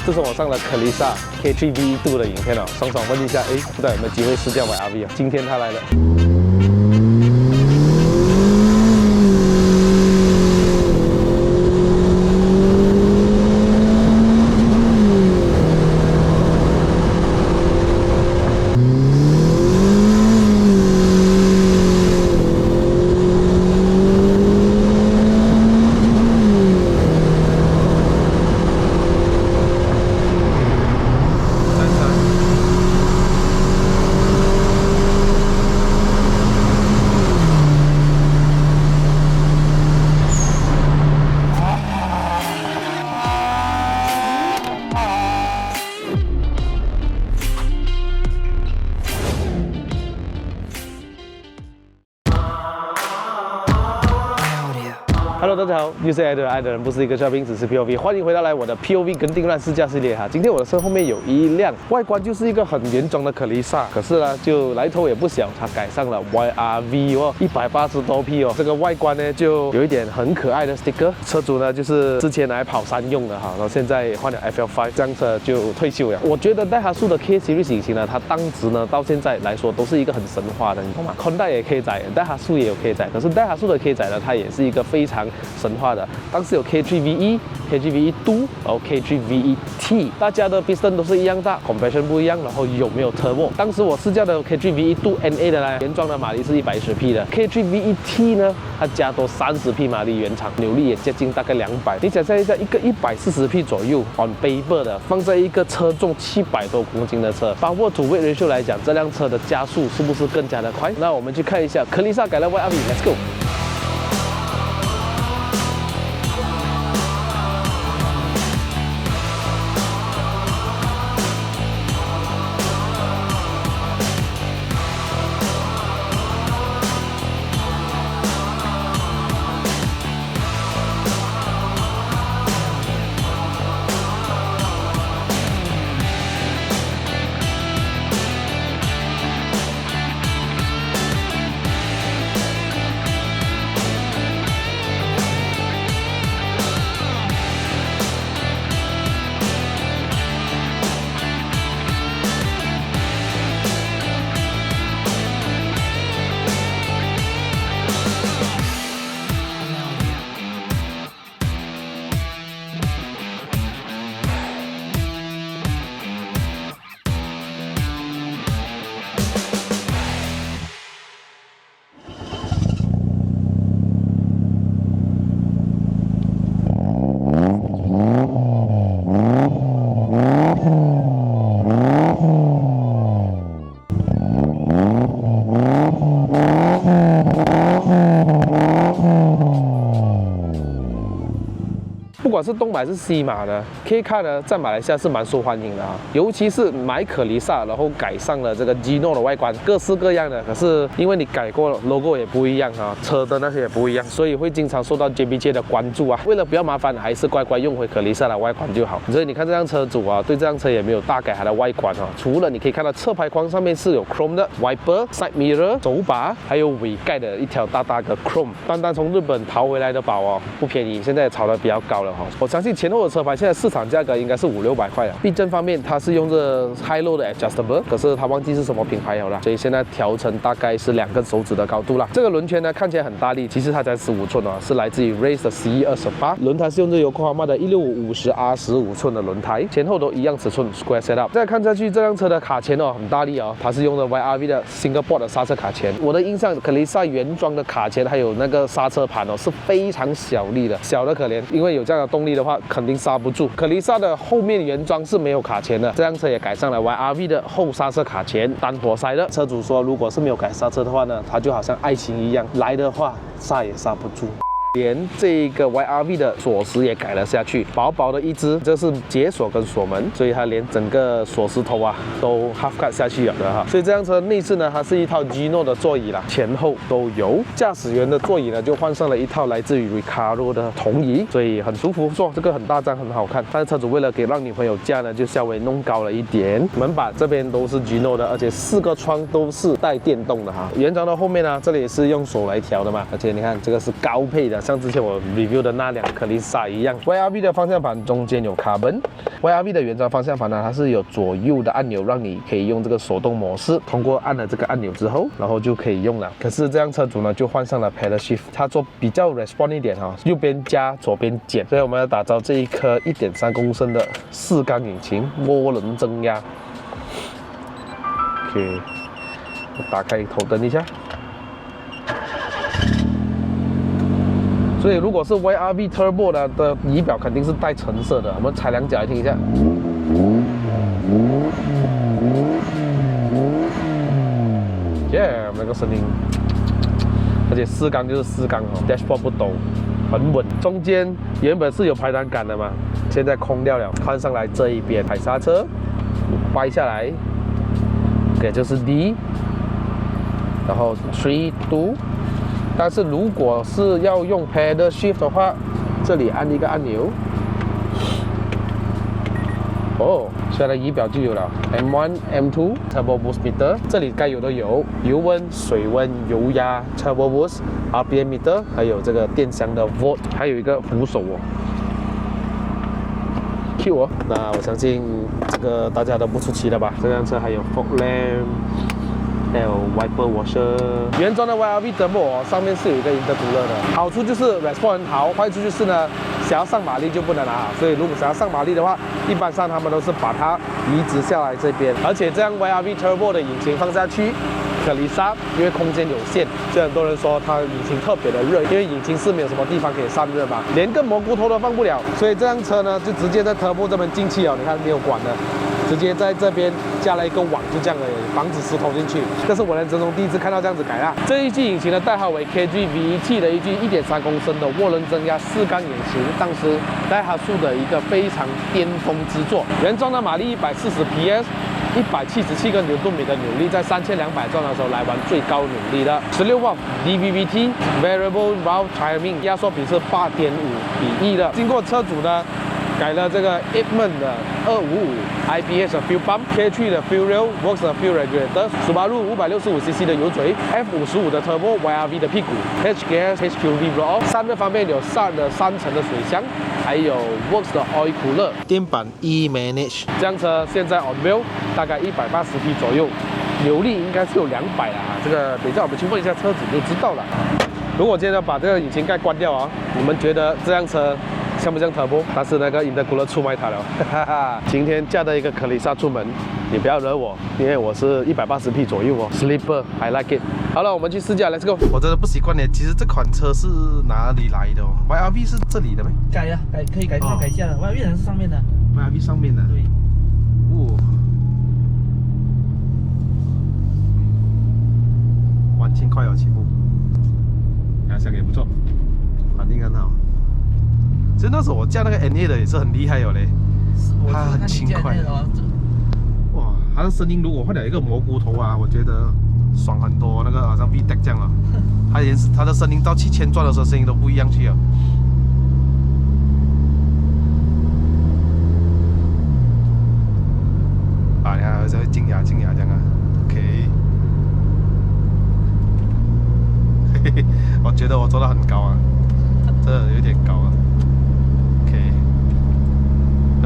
自从我上了可丽莎 K3V 2的影片哦，爽爽问一下，不知道有没有机会试驾 YRV 啊？今天他来了。 Hello， 大家好，又是爱的人不是一个嘉宾，只是 POV， 欢迎回到我的 POV 跟定乱试驾系列哈。今天我的车后面有一辆外观就是一个很原装的可丽莎，可是呢就来头也不小，它改上了 YRV 哦，180多匹哦。这个外观呢就有一点很可爱的 sticker， 车主呢就是之前来跑山用的哈，然后现在换了 FL5， 这辆车就退休了。我觉得戴哈素的 K Series 引擎呢，它当时呢到现在来说都是一个很神话的，你懂吗？Honda也可以载，戴哈素也有可以载，可是戴哈素的可以载呢，它也是一个非常 神话的，当时有 K3VE、K3VE2， 然后 K3VE-T， 大家的 piston 都是一样大 ，compression 不一样，然后有没有 turbo？ 当时我试驾的 K3VE2NA 的呢，原装的马力是110匹的 ，K3VE-T 呢，它加多30匹马力，原厂扭力也接近大概200。你想象一下，一个140匹左右 on paper 的，放在一个车重700多公斤的车，包括to weight ratio 来讲，这辆车的加速是不是更加的快？那我们去看一下可丽莎改了 YRV，Let's go。 不管是东马还是西马的 K Car 呢，在马来西亚是蛮受欢迎的啊，尤其是买可丽莎，然后改上了这个 Gino 的外观，各式各样的。可是因为你改过了 ，logo 也不一样啊，车的那些也不一样，所以会经常受到 JBJ 的关注啊。为了不要麻烦，还是乖乖用回可丽莎的外观就好。所以你看这辆车主啊，对这辆车也没有大改它的外观啊，除了你可以看到侧排框上面是有 chrome 的 wiper、side mirror、手把，还有尾盖的一条大大的 chrome。单单从日本淘回来的宝哦，不便宜，现在也炒得比较高了哈。我相信前后的车牌现在市场价格应该是500-600块啊。避震方面，它是用这 high low 的 adjustable， 可是它忘记是什么品牌了啦，所以现在调成大概是2根手指的高度啦。这个轮圈呢看起来很大力，其实它才15寸哦，是来自于 Race 的1128。轮胎是用这Yokohama的16550R15寸的轮胎，前后都一样尺寸 square setup。再看下去，这辆车的卡钳哦很大力哦，它是用的 YRV 的 single port 的刹车卡钳。我的印象，可丽莎原装的卡钳还有那个刹车盘哦是非常小力的，小的可怜，因为有这样的动力的话肯定刹不住。可丽莎的后面原装是没有卡钳的，这辆车也改上了 YRV 的后刹车卡钳，单活塞的。车主说，如果是没有改刹车的话呢，它就好像爱情一样，来的话刹也刹不住。连这个 YRV 的锁匙也改了下去，薄薄的一只，这是解锁跟锁门，所以它连整个锁匙头啊都 half cut 下去了的哈。所以这辆车内饰呢，它是一套 Gino 的座椅啦，前后都有。驾驶员的座椅呢，就换上了一套来自于 Recaro 的铜椅，所以很舒服，坐这个很大张，很好看。但是车主为了给让女朋友驾呢，就稍微弄高了一点。门把这边都是 Gino 的，而且4个窗都是带电动的哈。原装的后面呢，这里也是用手来调的嘛，而且你看这个是高配的像之前我 review 的那辆科丽莎一样 ，YRV 的方向盘中间有 carbon。YRV 的原装方向盘呢，它是有左右的按钮，让你可以用这个手动模式。通过按了这个按钮之后，然后就可以用了。可是这辆车主呢，就换上了 pedal shift， 它做比较 respond 一点哈，右边加，左边减。所以我们要打造这一颗1.3公升的4缸引擎，涡轮增压。OK， 打开头灯一下。所以如果是 YRV Turbo 的仪表肯定是带橙色的，我们踩两脚来听一下。耶，那个声音，而且4缸就是4缸哦 ，dashboard 不抖，很稳。中间原本是有排挡杆的嘛，现在空掉了，换上来这一边踩刹车，掰下来，给就是 D， 然后 3 2。但是如果是要用 pedal shift 的话，这里按一个按钮，哦，现在仪表就有了 M1、M2 Turbo Boost Meter， 这里该有的有油温、水温、油压、Turbo Boost、RPM Meter， 还有这个电箱的 Volt， 还有一个扶手哦。Q 哦，那我相信这个大家都不出奇了吧？这辆车还有 fog lamp。还有 wiper washer， 原装的 YRV Turbo 上面是有一个 intercooler 的，好处就是 response 很好，坏处就是呢，想要上马力就不能拿，所以如果想要上马力的话，一般上他们都是把它移植下来这边，而且这样 YRV Turbo 的引擎放下去，科丽莎因为空间有限，所以很多人说它引擎特别的热，因为引擎是没有什么地方可以散热嘛，连个蘑菇头都放不了，所以这辆车呢就直接在 Turbo 这边进气哦，你看没有管的。直接在这边加了一个网，就这样而已，防止石头进去。这是我人生中第一次看到这样子改啦。这一具引擎的代号为 KG V7的一具1.3公升的涡轮增压4缸引擎，当时戴哈数的一个非常巅峰之作。原装的马力140 PS。177个牛顿米的扭力，在3200转的时候来玩最高扭力的16瓦 DVVT Variable Valve Timing， 压缩比是8.5:1的。经过车主呢改了这个 Eatman 的255 IPS 的 fuel pump，K3 的 fuel rail，Works 的 fuel regulator，Subaru 565cc 的油嘴 ，F55 的 turbo YRV 的屁股 ，HGS、HQV blow off。散热方面有 SAR 的3层的水箱，还有 Works 的 oil cooler。电板 E-Manage。这辆车现在 on wheel 大概180匹左右，扭力应该是有200啦。这个等一下我们去问一下车主就知道了。如果今天要把这个引擎盖关掉啊，你们觉得这辆车像不像 Turbo？ 但是那个 intercooler 出卖它了，哈哈。今天驾的一个科丽莎出门，你不要惹我，因为我是180匹左右哦 ，Sleeper I like it。好了，我们去试驾 ，Let's go。我真的不习惯呢，其实这款车是哪里来的哦 ？YRV 是这里的吗？改了，可以改上改下的 ，YRV 是上面的。YRV 上面的。对。哦。完轻快哦，起步。压箱也不错，反应很好。其实那时候我驾那个 NA 的也是很厉害哦嘞，它很轻快。哇，它的声音如果换了一个蘑菇头啊，我觉得爽很多。那个好像 VTEC 这样啊，它的声音到7000转的时候声音都不一样去了。啊，你看这会静雅这样啊 ，OK。嘿嘿，我觉得我做得很高啊，这有点高啊。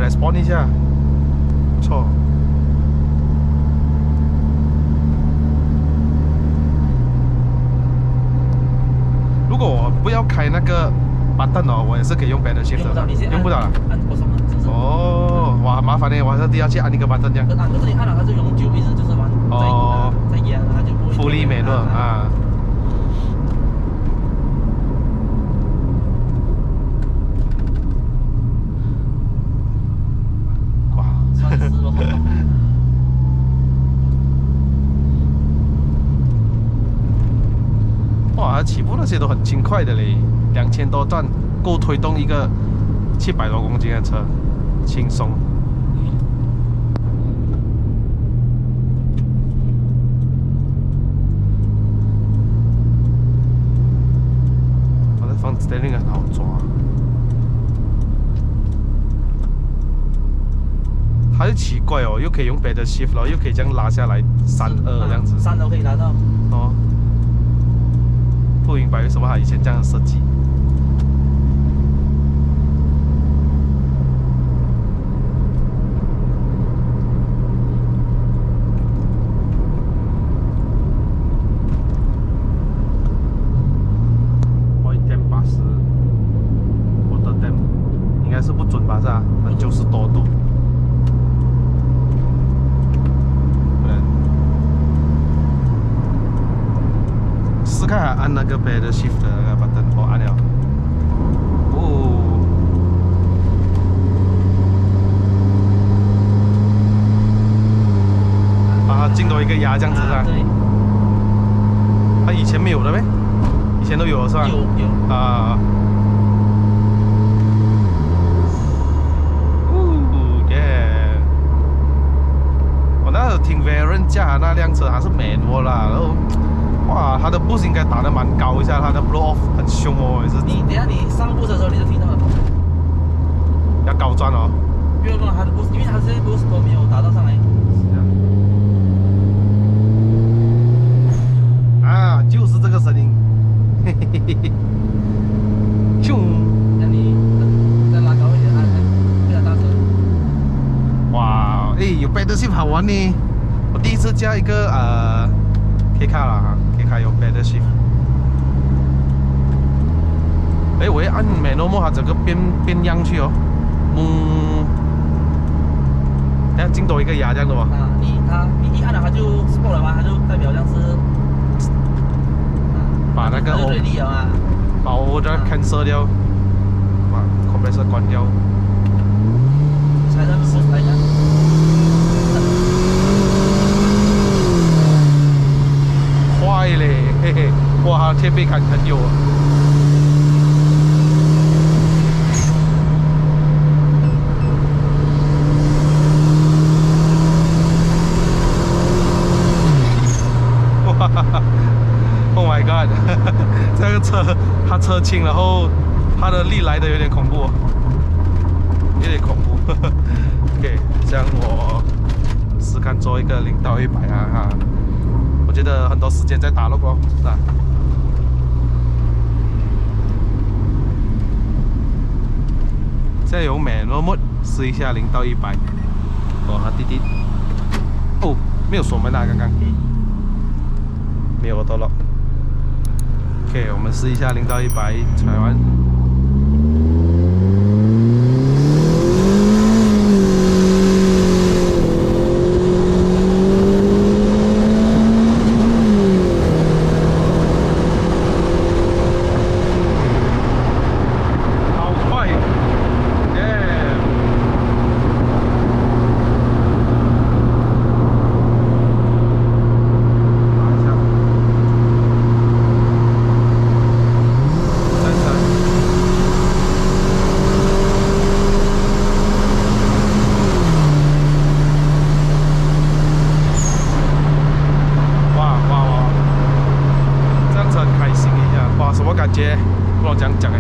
respond 一下，不错。如果我不要开那个button哦，我也是可以用 pedal shift 的。用不到了。哦，哇，麻烦呢，我还是要去按一个 button 这样。可是你按了它就永久，意思就是玩。哦。再压它就不会。fully manual啊。哇，起步那些都很轻快的嘞，2000多转够推动一个700多公斤的车，轻松。我的放 steering 很好抓。它就奇怪哦，又可以用 pedal shift 咯，又可以这样拉下来32这样子。3都可以拉到。哦。不明白为什么它以前这样设计。按那个 pedal shift 的那个 button， 我按了。哦。啊，进多一个牙这样子是吧？对。它以前没有的呗？以前都有是吧？有。啊。我那时候听 Varen 驾那辆车还是 manual 啦，然后哇，它的 boost 应该打得蛮高一下，它的 blow off 很凶哦，也是。你等下你上 boost 的时候你就听到了。要高转哦。不用它的 boost， 因为它这些 boost 都没有达到上来。啊，就是这个声音，嘿嘿嘿嘿，咻！那你再拉高一点，它比较大声。哇，哎，有 pedal shift 好玩呢！我第一次加一个K 卡了哈，K 卡有 pedal shift。哎，我一按 manual mode， 它整个变样去哦。等下进多一个牙这样的哦。啊，你一按了它就 sport 了嘛，它就代表这样是。把那个把 overdrive cancel 掉，把 compressor 关掉。踩上 boost 来一下。快嘞，嘿嘿，哇，贴背感很有啊。哇哈哈 ！Oh my god！ 这个车它车轻，然后它的力来的有点恐怖，有点恐怖。OK， 这样我试看做一个0到100啊哈。我觉得很多时间在打 log 哦，是吧？现在有 manual mode， 试一下0到100。哦，它滴滴。哦，没有锁门啊，刚刚。没有auto lock。OK， 我们试一下0到100，踩完。感觉不知道怎样讲哎。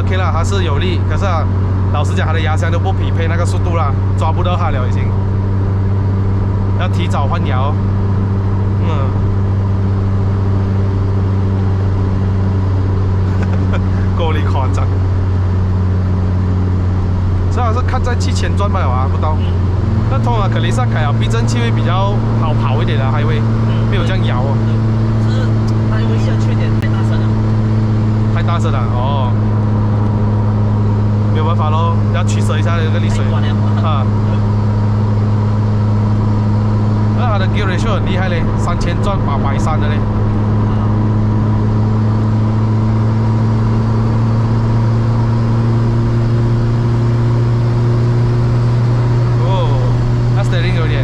OK 啦，还是有力，可是啊，老实讲，它的压箱都不匹配那个速度啦，抓不到它了已经，要提早换牙哦。够力夸张。这好像是看在7000转吧啊，不到。那通常肯尼萨凯啊，避震器会比较好跑一点的，还会没有这样摇哦。是它唯一的缺点太大声了。太大声了哦，没有办法咯，要取舍一下那个力水啊。那它的 gear ratio 很厉害嘞，3000转830的嘞。steering 有点，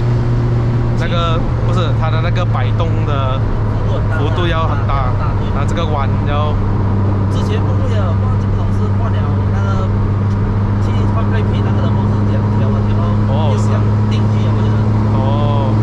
那个不是它的那个摆动的幅度要很大，它这个弯要。之前不会的，忘记不懂是换了那个去换配皮那个的模式这样调到又想定居啊，我觉得。哦。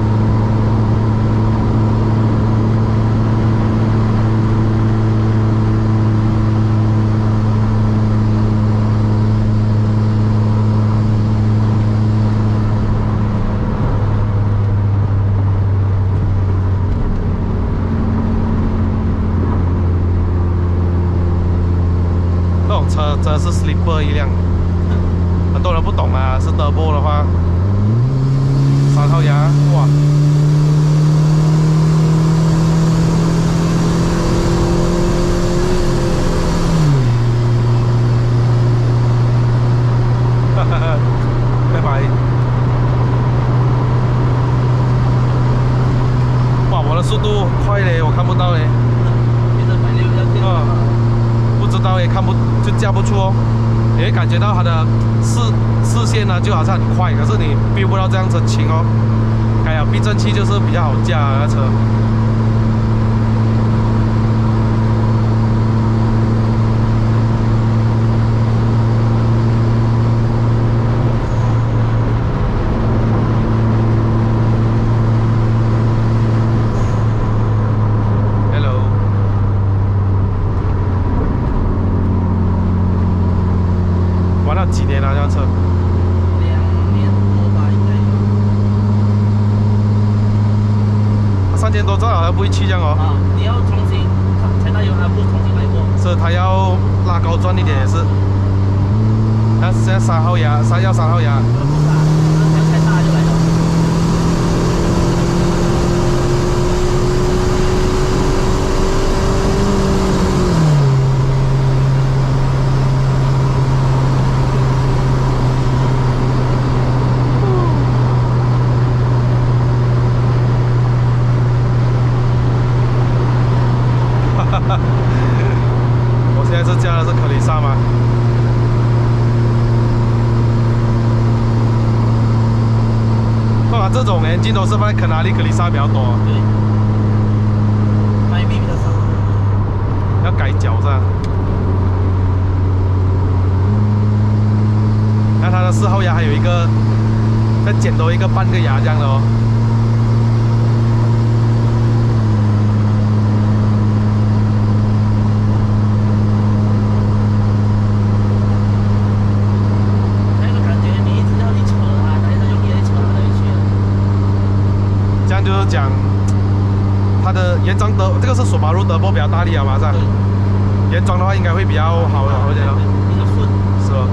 车真的是 sleeper 一辆，很多人不懂啊，是 turbo 的话，3号牙，哇！哈哈哈，拜拜。哇，我的速度快嘞，我看不到嘞。变成160要变。不知道也看不就驾不出哦，你会感觉到它的视线呢就好像很快，可是你 feel 不到这样子轻哦。还有避震器就是比较好驾啊，那车。几年了、这辆车2年多吧，应该有。 3000多兆好像不会去这样哦。你要重新踩大油，还不如重新来过。是，它要拉高转一点也是。那现在3号牙，3号牙。不是啊，想踩大就来了。我现在是加的是可丽莎嘛。通常这种engine都是放在肯纳利可丽莎比较多。对。迈力比较少。要改脚是吧？那它的4号牙还有一个，再剪多一个半个牙这样的哦。就是讲它的原装这个是索马路德波比较大力啊嘛，是吧？原装的话应该会比较好一点哦，比较顺，是吧？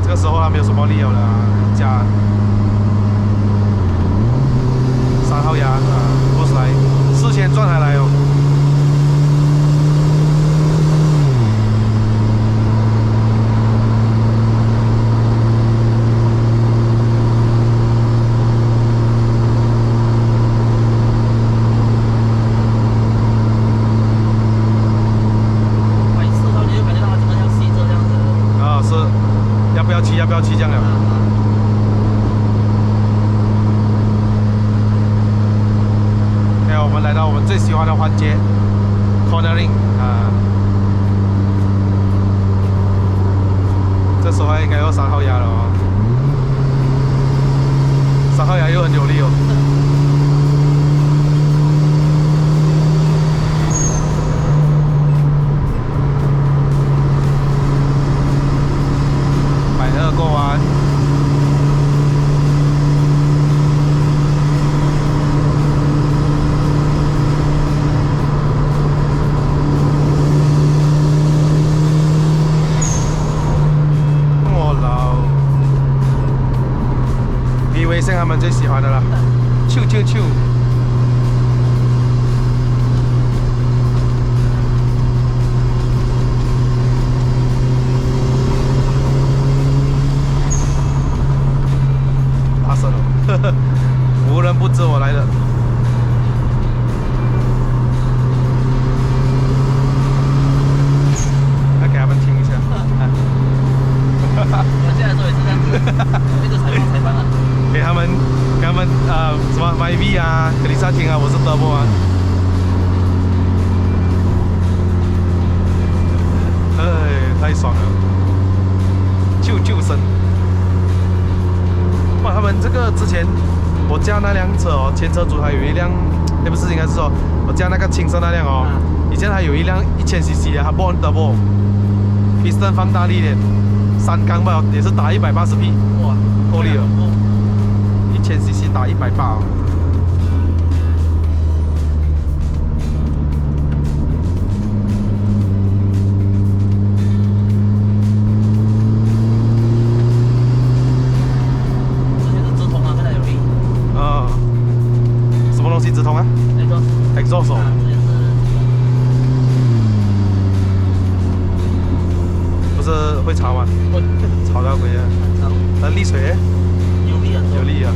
这个时候它没有什么力了啦，加3号牙啊，不是来4000转还来哦。要不要骑这样了？还有我们来到我们最喜欢的环节 ，cornering 啊。这时候应该有3号牙了哦，3号牙又很有力哦。过弯，我老 ，BV 是他们最喜欢的啦，啾啾啾。无人不知我来的。来给他们听一下。我现在做也是这样子，一直采访了。给他们什么 MyV 啊，格里萨听啊，我是德波啊。哎，太爽了，救生。哇，他们这个之前我驾那辆车哦，前车主还有一辆，不是，应该是说我驾那个青色那辆哦，以前还有一辆1000cc 的，它不能 double，piston 放大力一点，3缸吧，也是打180匹，哇，够力了，1000cc 打180哦。直通啊 ，exhaust 哦，不是会吵吗？会，吵到鬼啊！那沥水，有力啊，有力啊。